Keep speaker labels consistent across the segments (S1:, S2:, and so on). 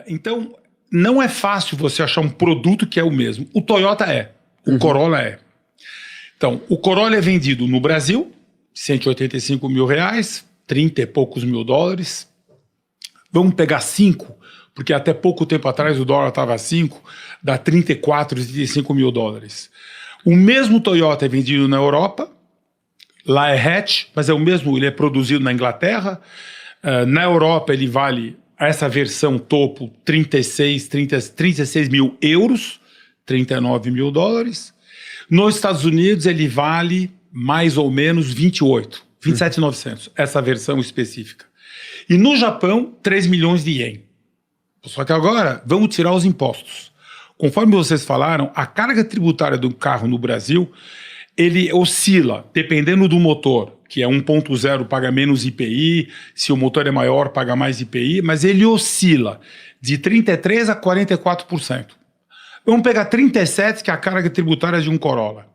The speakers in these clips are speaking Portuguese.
S1: Então, não é fácil você achar um produto que é o mesmo. O Toyota é, o Corolla é. Então, o Corolla é vendido no Brasil, R$185 mil, 30 e poucos mil dólares. Vamos pegar 5, porque até pouco tempo atrás o dólar estava a 5, dá 34, 35 mil dólares. O mesmo Toyota é vendido na Europa, lá é hatch, mas é o mesmo, ele é produzido na Inglaterra. Na Europa ele vale, essa versão topo, 36 mil euros, 39 mil dólares. Nos Estados Unidos ele vale mais ou menos 27.900, essa versão específica. E no Japão, 3 milhões de ien. Só que agora, vamos tirar os impostos. Conforme vocês falaram, a carga tributária do carro no Brasil, ele oscila, dependendo do motor, que é 1.0 paga menos IPI, se o motor é maior paga mais IPI, mas ele oscila de 33% a 44%. Vamos pegar 37%, que é a carga tributária de um Corolla.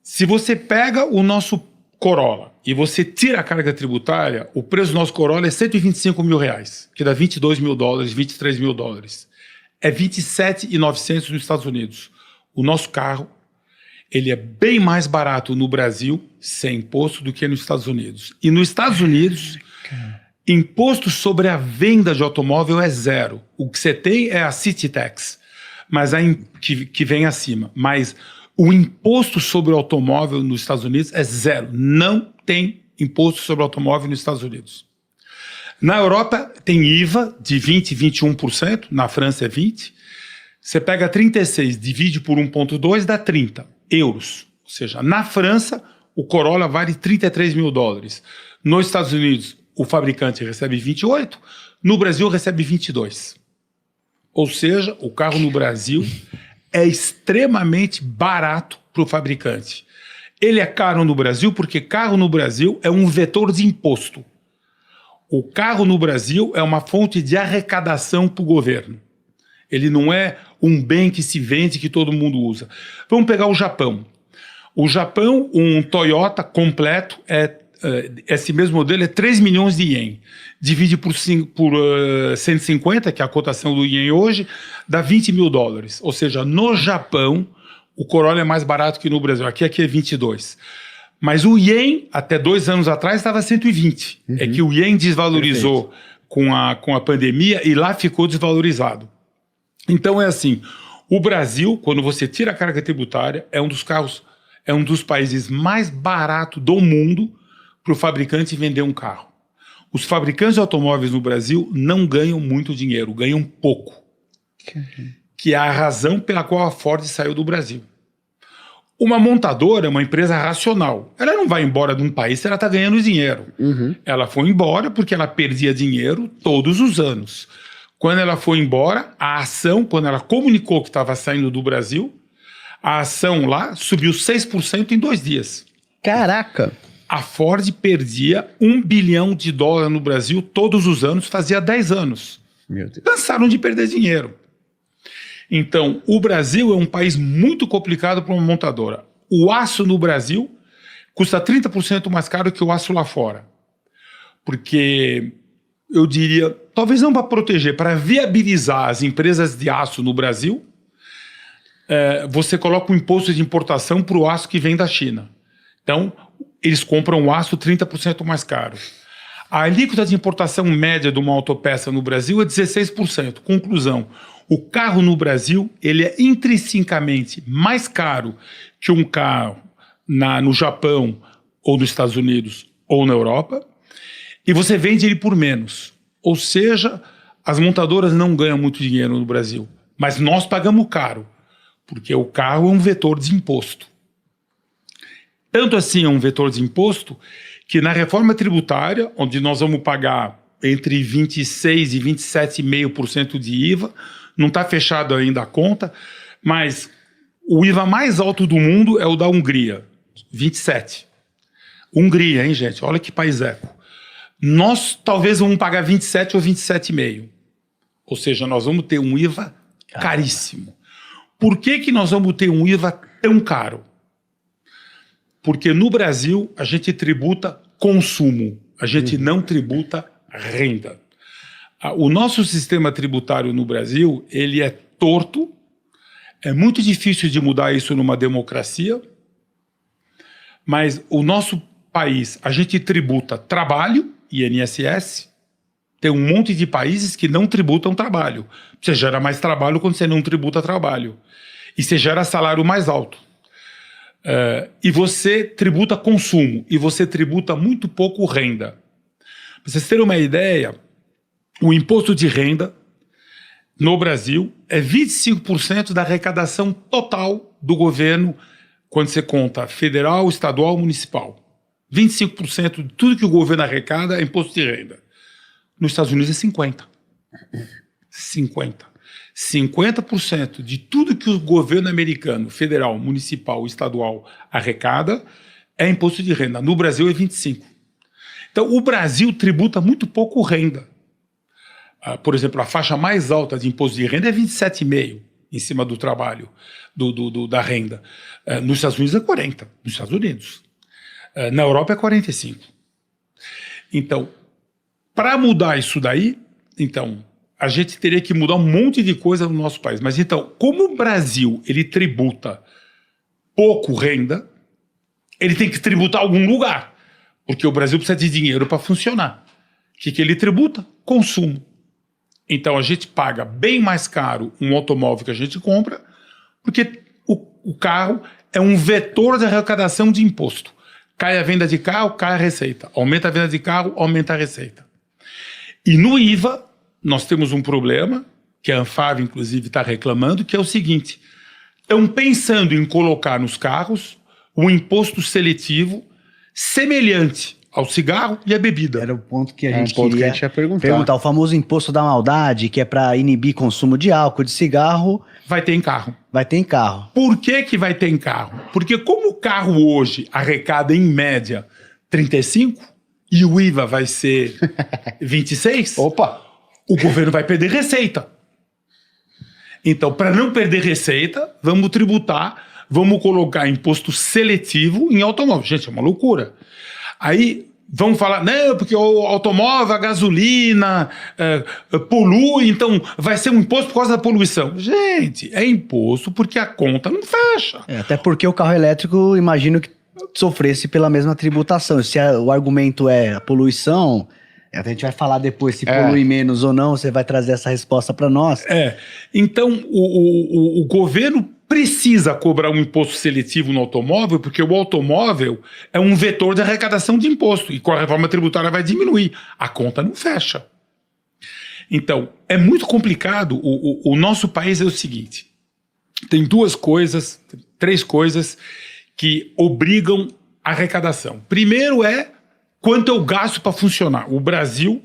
S1: Se você pega o nosso Corolla e você tira a carga tributária, o preço do nosso Corolla é 125 mil reais, que dá 22 mil dólares, 23 mil dólares. É 27.900 nos Estados Unidos. O nosso carro, ele é bem mais barato no Brasil, sem imposto, do que nos Estados Unidos. E nos Estados Unidos, imposto sobre a venda de automóvel é zero. O que você tem é a City Tax, mas que vem acima. Mas o imposto sobre o automóvel nos Estados Unidos é zero. Não tem imposto sobre o automóvel nos Estados Unidos. Na Europa tem IVA de 20%, 21%. Na França é 20%. Você pega 36, divide por 1,2, dá 30 euros. Ou seja, na França, o Corolla vale 33 mil dólares. Nos Estados Unidos, o fabricante recebe 28. No Brasil, recebe 22. Ou seja, o carro no Brasil é extremamente barato para o fabricante. Ele é caro no Brasil porque carro no Brasil é um vetor de imposto. O carro no Brasil é uma fonte de arrecadação para o governo. Ele não é um bem que se vende, que todo mundo usa. Vamos pegar o Japão. O Japão, um Toyota completo, esse mesmo modelo é 3 milhões de ien. Divide por 150, que é a cotação do ien hoje, dá 20 mil dólares. Ou seja, no Japão, o Corolla é mais barato que no Brasil. Aqui é 22. Mas o ien, até 2 anos atrás, estava 120. É que o ien desvalorizou com a pandemia e lá ficou desvalorizado. Então é assim, o Brasil, quando você tira a carga tributária, é um dos países mais baratos do mundo para o fabricante vender um carro. Os fabricantes de automóveis no Brasil não ganham muito dinheiro, ganham pouco. Que é a razão pela qual a Ford saiu do Brasil. Uma montadora é uma empresa racional. Ela não vai embora de um país se ela está ganhando dinheiro. Ela foi embora porque ela perdia dinheiro todos os anos. Quando ela foi embora, a ação, quando ela comunicou que estava saindo do Brasil, a ação lá subiu 6% em 2 dias.
S2: Caraca!
S1: A Ford perdia $1 bilhão no Brasil todos os anos, fazia 10 anos.
S2: Meu Deus.
S1: Cansaram de perder dinheiro. Então, o Brasil é um país muito complicado para uma montadora. O aço no Brasil custa 30% mais caro que o aço lá fora. Porque, eu diria, talvez não para proteger, para viabilizar as empresas de aço no Brasil, você coloca um imposto de importação para o aço que vem da China. Então, eles compram o aço 30% mais caro. A alíquota de importação média de uma autopeça no Brasil é 16%. Conclusão, o carro no Brasil ele é intrinsecamente mais caro que um carro no Japão, ou nos Estados Unidos, ou na Europa, e você vende ele por menos. Ou seja, as montadoras não ganham muito dinheiro no Brasil, mas nós pagamos caro, porque o carro é um vetor de imposto. Tanto assim é um vetor de imposto que na reforma tributária, onde nós vamos pagar entre 26% e 27,5% de IVA, não está fechado ainda a conta, mas o IVA mais alto do mundo é o da Hungria, 27%. Hungria, hein, gente? Olha que país eco. Nós talvez vamos pagar 27 ou 27,5%. Ou seja, nós vamos ter um IVA caríssimo. Por que nós vamos ter um IVA tão caro? Porque no Brasil a gente tributa consumo, a gente não tributa renda. O nosso sistema tributário no Brasil, ele é torto, é muito difícil de mudar isso numa democracia, mas o nosso país, a gente tributa trabalho, INSS, tem um monte de países que não tributam trabalho. Você gera mais trabalho quando você não tributa trabalho. E você gera salário mais alto. E você tributa consumo, e você tributa muito pouco renda. Para vocês terem uma ideia, o imposto de renda no Brasil é 25% da arrecadação total do governo, quando você conta federal, estadual, municipal. 25% de tudo que o governo arrecada é imposto de renda. Nos Estados Unidos é 50%. 50% de tudo que o governo americano, federal, municipal, estadual arrecada é imposto de renda. No Brasil é 25%. Então, o Brasil tributa muito pouco renda. Por exemplo, a faixa mais alta de imposto de renda é 27,5% em cima do trabalho, da renda. Nos Estados Unidos é 40%. Nos Estados Unidos. Na Europa é 45%. Então, para mudar isso daí, então, a gente teria que mudar um monte de coisa no nosso país. Mas então, como o Brasil ele tributa pouco renda, ele tem que tributar algum lugar. Porque o Brasil precisa de dinheiro para funcionar. O que ele tributa? Consumo. Então a gente paga bem mais caro um automóvel que a gente compra, porque o carro é um vetor de arrecadação de imposto. Cai a venda de carro, cai a receita. Aumenta a venda de carro, aumenta a receita. E no IVA, nós temos um problema, que a Anfávia, inclusive, está reclamando, que é o seguinte: estão pensando em colocar nos carros um imposto seletivo semelhante ao cigarro e à bebida.
S2: Era o ponto que a gente
S3: que a
S2: queria
S3: gente ia perguntar.
S2: O famoso imposto da maldade, que é para inibir consumo de álcool, de cigarro.
S1: Vai ter em carro.
S2: Vai ter em carro.
S1: Por que vai ter em carro? Porque como o carro hoje arrecada em média 35 e o IVA vai ser 26,
S3: Opa!
S1: o governo vai perder receita. Então, para não perder receita, vamos tributar, vamos colocar imposto seletivo em automóvel. Gente, é uma loucura. Aí vão falar, não, porque o automóvel, a gasolina, polui, então vai ser um imposto por causa da poluição. Gente, é imposto porque a conta não fecha.
S2: Até porque o carro elétrico, imagino que sofresse pela mesma tributação. Se o argumento é a poluição, a gente vai falar depois se polui menos ou não, você vai trazer essa resposta para nós.
S1: Então, o governo precisa cobrar um imposto seletivo no automóvel, porque o automóvel é um vetor de arrecadação de imposto, e com a reforma tributária vai diminuir. A conta não fecha. Então, é muito complicado. O nosso país é o seguinte: tem três coisas que obrigam a arrecadação. Primeiro é quanto eu gasto para funcionar. O Brasil,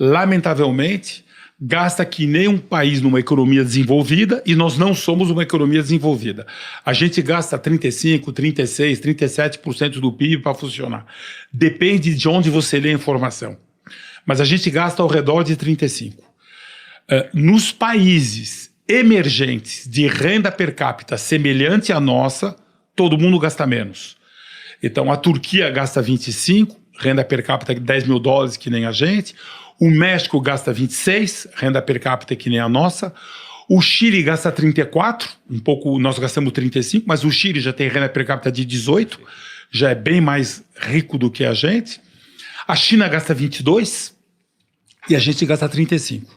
S1: lamentavelmente, gasta que nem um país numa economia desenvolvida, e nós não somos uma economia desenvolvida. A gente gasta 35%, 36%, 37% do PIB para funcionar. Depende de onde você lê a informação. Mas a gente gasta ao redor de 35%. Nos países emergentes de renda per capita semelhante à nossa, todo mundo gasta menos. Então a Turquia gasta 25%, renda per capita de $10 mil, que nem a gente. O México gasta 26, renda per capita que nem a nossa. O Chile gasta 34, um pouco, nós gastamos 35, mas o Chile já tem renda per capita de 18, já é bem mais rico do que a gente. A China gasta 22 e a gente gasta 35.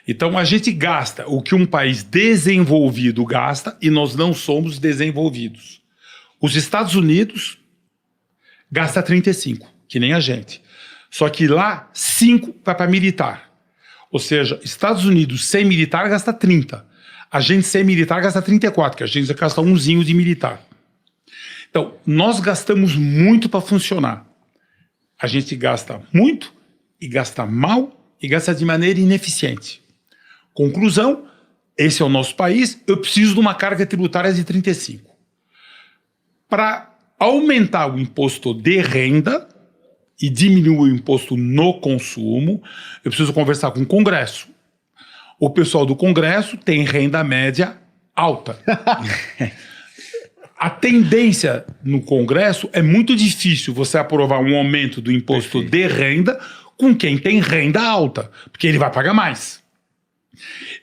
S1: Então a gente gasta o que um país desenvolvido gasta e nós não somos desenvolvidos. Os Estados Unidos gasta 35, que nem a gente. Só que lá, 5 vai para militar. Ou seja, Estados Unidos sem militar gasta 30. A gente sem militar gasta 34, que a gente gasta umzinho de militar. Então, nós gastamos muito para funcionar. A gente gasta muito e gasta mal e gasta de maneira ineficiente. Conclusão, esse é o nosso país, eu preciso de uma carga tributária de 35. Para aumentar o imposto de renda e diminuir o imposto no consumo, eu preciso conversar com o Congresso. O pessoal do Congresso tem renda média alta. A tendência no Congresso é muito difícil você aprovar um aumento do imposto de renda com quem tem renda alta, porque ele vai pagar mais.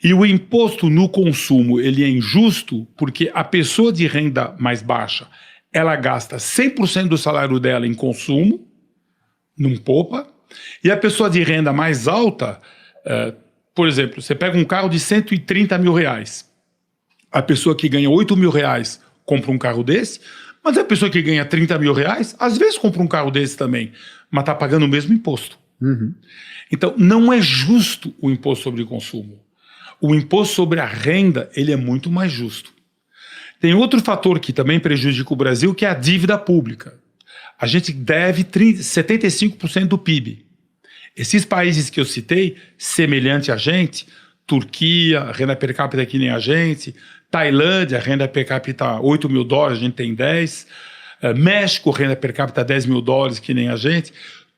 S1: E o imposto no consumo, ele é injusto porque a pessoa de renda mais baixa, ela gasta 100% do salário dela em consumo, não poupa, e a pessoa de renda mais alta, por exemplo, você pega um carro de 130 mil reais, a pessoa que ganha 8 mil reais compra um carro desse, mas a pessoa que ganha 30 mil reais, às vezes compra um carro desse também, mas está pagando o mesmo imposto.
S2: Uhum.
S1: Então, não é justo o imposto sobre o consumo. O imposto sobre a renda, ele é muito mais justo. Tem outro fator que também prejudica o Brasil, que é a dívida pública. A gente deve 75% do PIB. Esses países que eu citei, semelhante a gente, Turquia, renda per capita que nem a gente, Tailândia, renda per capita 8 mil dólares, a gente tem 10, México, renda per capita 10 mil dólares, que nem a gente,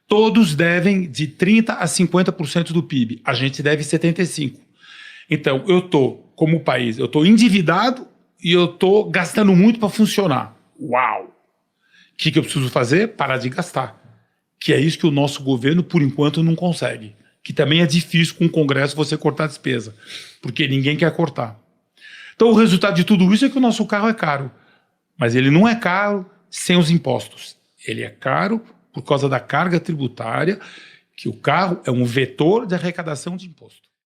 S1: todos devem de 30% a 50% do PIB. A gente deve 75%. Então, eu estou, como país, eu estou endividado e eu estou gastando muito para funcionar. Uau! O que eu preciso fazer? Parar de gastar. Que é isso que o nosso governo, por enquanto, não consegue. Que também é difícil com o Congresso você cortar a despesa, porque ninguém quer cortar. Então, o resultado de tudo isso é que o nosso carro é caro. Mas ele não é caro sem os impostos. Ele é caro por causa da carga tributária, que o carro é um vetor de arrecadação de imposto.